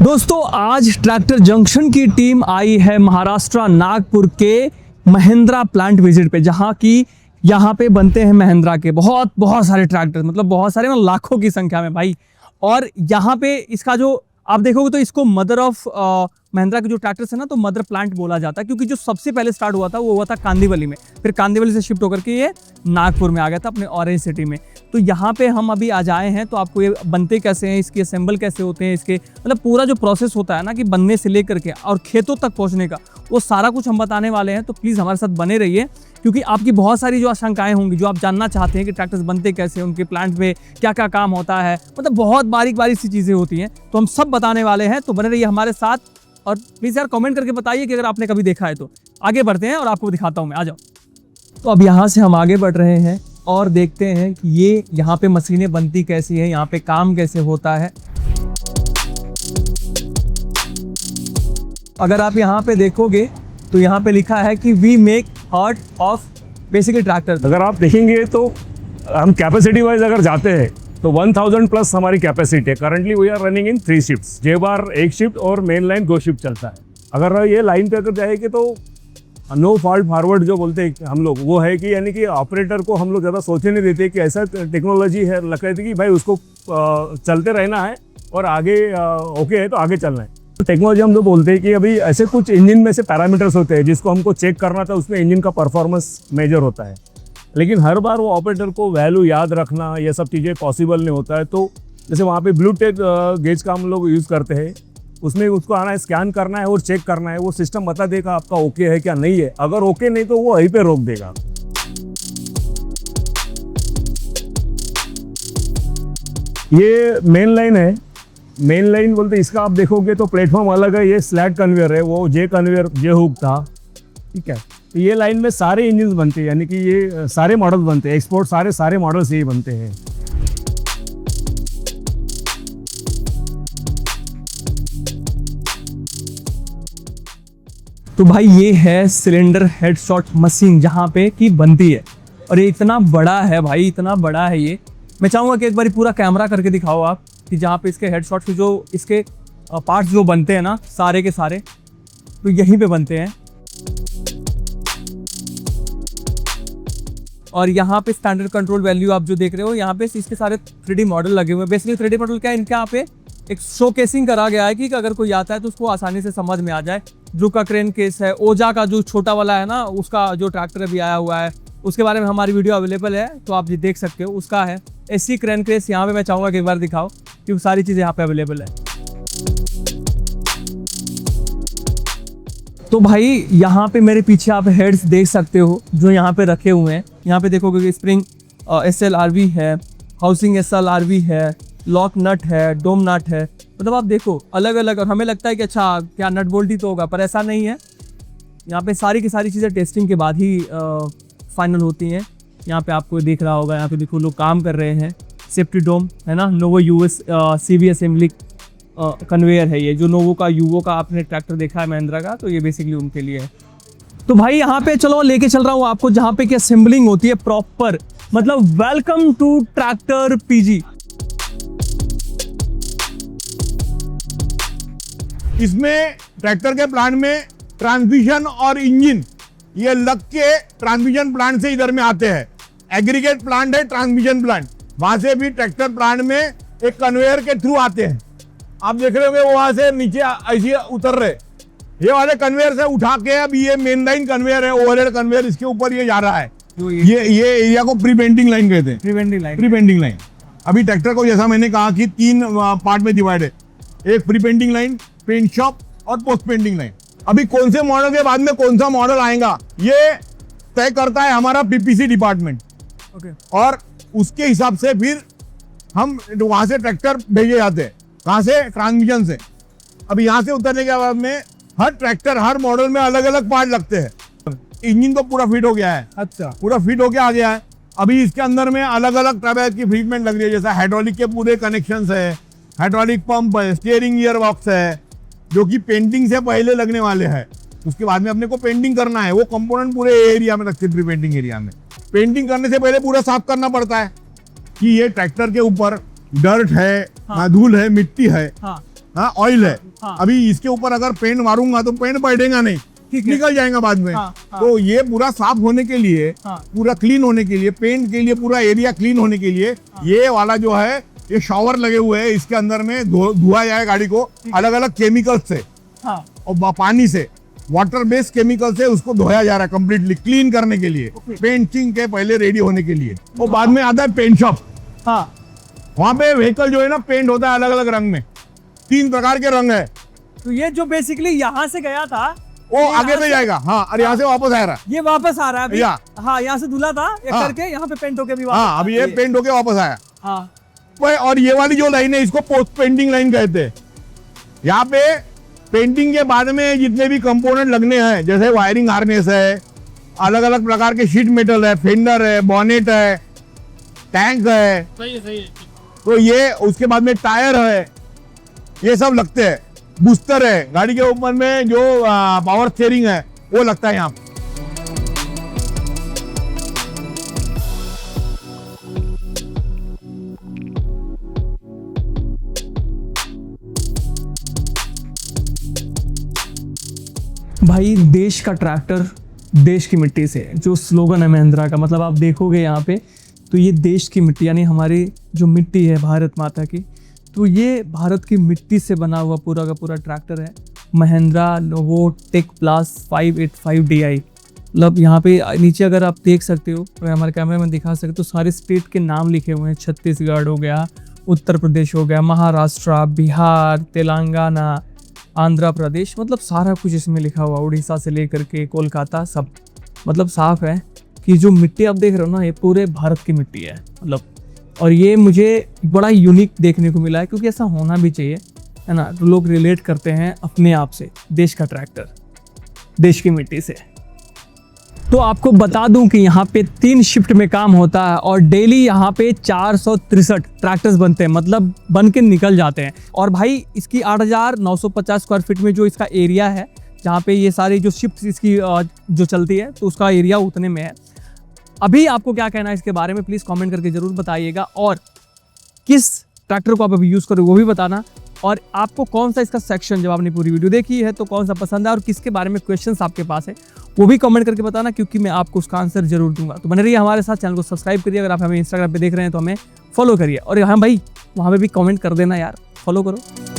दोस्तों आज tractor junction की टीम आई है महाराष्ट्र नागपुर के महिंद्रा प्लांट विजिट पे, जहां की यहाँ पे बनते हैं महिंद्रा के बहुत बहुत सारे ट्रैक्टर, मतलब बहुत सारे, मतलब लाखों की संख्या में भाई। और यहाँ पे इसका जो आप देखोगे तो इसको मदर ऑफ महिंद्रा के जो ट्रैक्टर्स है ना, तो मदर प्लांट बोला जाता है, क्योंकि जो सबसे पहले स्टार्ट हुआ था वो हुआ था कांदिवली में, फिर कांदिवली से शिफ्ट होकर के ये नागपुर में आ गया था अपने ऑरेंज सिटी में। तो यहाँ पे हम अभी आज आए हैं, तो आपको ये बनते कैसे हैं, इसके असेंबल कैसे होते हैं, इसके मतलब पूरा जो प्रोसेस होता है ना कि बनने से लेकर के और खेतों तक पहुँचने का, वो सारा कुछ हम बताने वाले हैं। तो प्लीज़ हमारे साथ बने रहिए, क्योंकि आपकी बहुत सारी जो आशंकाएं होंगी, जो आप जानना चाहते हैं कि ट्रैक्टर्स बनते कैसे, उनके प्लांट में क्या क्या काम होता है, मतलब बहुत बारीक बारीक सी चीज़ें होती हैं, तो हम सब बताने वाले हैं। तो बने रहिए हमारे साथ, और प्लीज़ यार कमेंट करके बताइए कि अगर आपने कभी देखा है। तो आगे बढ़ते हैं और आपको दिखाता हूँ मैं, आ जाओ। तो अब यहाँ से हम आगे बढ़ रहे हैं और देखते हैं कि ये यहाँ पे मशीनें बनती कैसी हैं, यहाँ पे काम कैसे होता है। अगर आप यहाँ पे देखोगे तो यहाँ पे लिखा है कि we make heart of basically tractor. अगर आप देखेंगे तो हम कैपेसिटी वाइज अगर जाते हैं तो 1000 प्लस हमारी कैपेसिटी है। Currently we are running in 3 shifts, J bar 1 shift और मेन लाइन 2 शिफ्ट चलता है। अगर ये लाइन पे अगर जाएगी तो नो फॉल्ट फॉरवर्ड जो बोलते हैं हम लोग, वो है कि यानी कि ऑपरेटर को हम लोग ज़्यादा सोचने नहीं देते कि ऐसा टेक्नोलॉजी है, लगता है कि भाई उसको चलते रहना है और आगे ओके है तो आगे चलना है। टेक्नोलॉजी हम लोग बोलते हैं कि अभी ऐसे कुछ इंजन में से पैरामीटर्स होते हैं जिसको हमको चेक करना था, उसमें इंजन का परफॉर्मेंस मेजर होता है, लेकिन हर बार वो ऑपरेटर को वैल्यू याद रखना ये सब चीज़ें पॉसिबल नहीं होता है। तो जैसे वहाँ पे ब्लूटूथ गेज का हम लोग यूज़ करते हैं, उसमें उसको आना है, स्कैन करना है और चेक करना है, वो सिस्टम बता देगा आपका ओके है क्या नहीं है। अगर ओके नहीं तो वो वहीं पे रोक देगा। ये मेन लाइन है, मेन लाइन बोलते इसका आप देखोगे तो प्लेटफॉर्म अलग है, ये स्लैट कन्वेयर है, वो जे कन्वेयर जे हुक था, ठीक है। तो ये लाइन में सारे इंजन बनते हैं, यानी कि ये सारे मॉडल बनते हैं, एक्सपोर्ट सारे मॉडल्स यही बनते हैं। तो भाई ये है सिलेंडर हेड शॉट मशीन जहाँ पे की बनती है, और ये इतना बड़ा है भाई, इतना बड़ा है ये। मैं चाहूँगा कि एक बार पूरा कैमरा करके दिखाओ आप, कि जहाँ पे इसके हेड शॉट के जो इसके पार्ट्स जो बनते हैं ना, सारे के सारे तो यहीं पे बनते हैं। और यहाँ पे स्टैंडर्ड कंट्रोल वैल्यू आप जो देख रहे हो, यहाँ पे इसके सारे 3D मॉडल लगे हुए हैं। बेसिकली 3D मॉडल क्या है, इनके यहाँ पे एक शोकेसिंग करा गया है कि अगर कोई आता है तो उसको आसानी से समझ में आ जाए। ध्रुव का क्रेन केस है, ओजा का जो छोटा वाला है ना, उसका जो ट्रैक्टर अभी आया हुआ है, उसके बारे में हमारी वीडियो अवेलेबल है, तो आप ये देख सकते हो, उसका है। एससी क्रेन केस यहाँ पे मैं चाहूँगा कि एक बार दिखाओ, क्योंकि सारी चीज़ें यहाँ पे अवेलेबल है। तो भाई यहाँ पे मेरे पीछे आप हेड्स देख सकते हो जो यहाँ पे रखे हुए हैं। यहाँ पे देखोगे कि स्प्रिंग SLRV है, हाउसिंग SLRV है, लॉक नट है, डोम नट है, मतलब आप देखो अलग अलग। और हमें लगता है कि अच्छा क्या नट बोल्ट ही तो होगा, पर ऐसा नहीं है। यहाँ पे सारी की सारी चीज़ें टेस्टिंग के बाद ही फाइनल होती हैं। यहाँ पे आपको दिख रहा होगा, यहाँ पे देखो लोग काम कर रहे हैं। सेफ्टी डोम है ना, novo US CV assembly conveyor है ये, जो नोवो का यूवो का आपने ट्रैक्टर देखा है महिंद्रा का, तो ये बेसिकली उनके लिए है। तो भाई यहाँ पे चलो लेके चल रहा हूँ आपको जहाँ पे कि असेंबलिंग होती है प्रॉपर, मतलब वेलकम टू ट्रैक्टर PG। इसमें ट्रैक्टर के प्लांट में ट्रांसमिशन और इंजन ये लग के ट्रांसमिशन प्लांट से इधर में आते हैं। एग्रीगेट प्लांट है ट्रांसमिशन प्लांट, वहां से भी ट्रैक्टर प्लांट में एक कन्वेयर के थ्रू आते हैं। आप देख रहे होंगे वहां से नीचे ऐसे उतर रहे, ये वाले कन्वेयर से उठा के अब ये मेन लाइन कन्वेयर है, ओवरहेड कन्वेयर, इसके ऊपर ये जा रहा है। ये एरिया को प्री पेंटिंग लाइन कहते हैं। प्री पेंटिंग लाइन अभी ट्रैक्टर को जैसा मैंने कहा कि 3 पार्ट में डिवाइड है, एक pre painting line, paint shop और पोस्ट पेंटिंग लाइन। अभी कौन से मॉडल के बाद में कौन सा मॉडल आएगा ये तय करता है हमारा PPC डिपार्टमेंट। ओके। और उसके हिसाब से फिर हम वहां से ट्रैक्टर भेजे जाते हैं, कहाँ से, ट्रांसमिशन से। अब यहाँ से उतरने के बाद में हर ट्रैक्टर हर मॉडल में अलग अलग पार्ट लगते हैं। इंजन तो पूरा फिट हो गया है, अच्छा पूरा फिट होके आ गया है। अभी इसके अंदर में अलग अलग तरह की ट्रीटमेंट लग रही है, जैसा हाइड्रोलिक के पूरे कनेक्शंस है, हाइड्रोलिक पंप है, स्टीयरिंग गियर बॉक्स है, जो कि पेंटिंग से पहले लगने वाले हैं। उसके बाद में अपने को पेंटिंग करना है, वो कंपोनेंट पूरे एरिया में लगते हैं। प्री पेंटिंग एरिया में पेंटिंग करने से पहले पूरा साफ करना पड़ता है कि ये ट्रैक्टर के ऊपर डर्ट है, धूल है, मिट्टी है, हाँ ऑयल है। हाँ। अभी इसके ऊपर अगर पेंट मारूंगा तो पेंट बैठेगा नहीं, ठीक है। निकल जाएगा बाद में। हाँ, हाँ। तो ये पूरा साफ होने के लिए, हाँ। पूरा क्लीन होने के लिए, पेंट के लिए, पूरा एरिया क्लीन होने के लिए ये वाला जो है, ये शॉवर लगे हुए हैं, इसके अंदर में धुआ जाए गाड़ी को अलग अलग केमिकल से हाँ और पानी से, वाटर बेस्ड केमिकल से उसको धोया जा रहा है कंप्लीटली क्लीन करने के लिए, पेंटिंग के पहले रेडी होने के लिए। और बाद में आता है पेंट शॉप। हाँ वहां पे व्हीकल जो है ना पेंट होता है अलग अलग रंग में, 3 प्रकार के रंग है। तो ये जो बेसिकली यहाँ से गया था वो ये आगे यहाँ पे से- जाएगा। हाँ, और यहाँ से वापस आ रहा है। ये वापस आ रहा है अभी। या। हाँ यहाँ से धुला था ये हाँ। करके यहाँ पे पेंट होके भी वापस हाँ, अभी ये पेंट होके वापस आया। हाँ और ये वाली जो लाइन है इसको पोस्ट पेंटिंग लाइन कहते हैं। यहाँ पे पेंटिंग के बाद में जितने भी कंपोनेंट लगने हैं, जैसे वायरिंग हार्नेस है, अलग अलग प्रकार के शीट मेटल है, फेंडर है, बॉनेट है, टैंक है, सही है तो ये उसके बाद में टायर है, ये सब लगते हैं। बूस्टर है, गाड़ी के ऊपर में जो पावर स्टीयरिंग है वो लगता है यहाँ पे। भाई देश का ट्रैक्टर देश की मिट्टी से, जो स्लोगन है महिंद्रा का, मतलब आप देखोगे यहाँ पे तो ये देश की मिट्टी यानी हमारी जो मिट्टी है भारत माता की, तो ये भारत की मिट्टी से बना हुआ पूरा का पूरा ट्रैक्टर है Mahindra Novo Tech plus 585 DI। मतलब यहाँ पे नीचे अगर आप देख सकते हो, अगर हमारे कैमरे में दिखा सकते हो, तो सारे स्टेट के नाम लिखे हुए हैं। छत्तीसगढ़ हो गया, उत्तर प्रदेश हो गया, महाराष्ट्र, बिहार, तेलंगाना, आंध्र प्रदेश, मतलब सारा कुछ इसमें लिखा हुआ, उड़ीसा से लेकर के कोलकाता सब। मतलब साफ है कि जो मिट्टी आप देख रहे हो ना, ये पूरे भारत की मिट्टी है मतलब। और ये मुझे बड़ा यूनिक देखने को मिला है, क्योंकि ऐसा होना भी चाहिए, है ना। तो लोग रिलेट करते हैं अपने आप से, देश का ट्रैक्टर देश की मिट्टी से। तो आपको बता दूं कि यहाँ पे 3 शिफ्ट में काम होता है और डेली यहाँ पे 463 ट्रैक्टर्स बनते हैं, मतलब बन के निकल जाते हैं। और भाई इसकी 8,950 स्क्वायर फीट में जो इसका एरिया है, जहाँ पे ये सारी जो शिफ्ट इसकी जो चलती है, तो उसका एरिया उतने में है। अभी आपको क्या कहना है इसके बारे में, प्लीज़ कमेंट करके ज़रूर बताइएगा। और किस ट्रैक्टर को आप अभी यूज़ करोगे वो भी बताना। और आपको कौन सा इसका सेक्शन, जब आपने पूरी वीडियो देखी है तो कौन सा पसंद है और किसके बारे में क्वेश्चंस आपके पास है, वो भी कमेंट करके बताना, क्योंकि मैं आपको उसका आंसर जरूर दूंगा। तो बने रहिए हमारे साथ, चैनल को सब्सक्राइब करिए। अगर आप हमें इंस्टाग्राम पे देख रहे हैं तो हमें फॉलो करिए। और हाँ भाई, वहाँ पे भी कमेंट कर देना यार, फॉलो करो।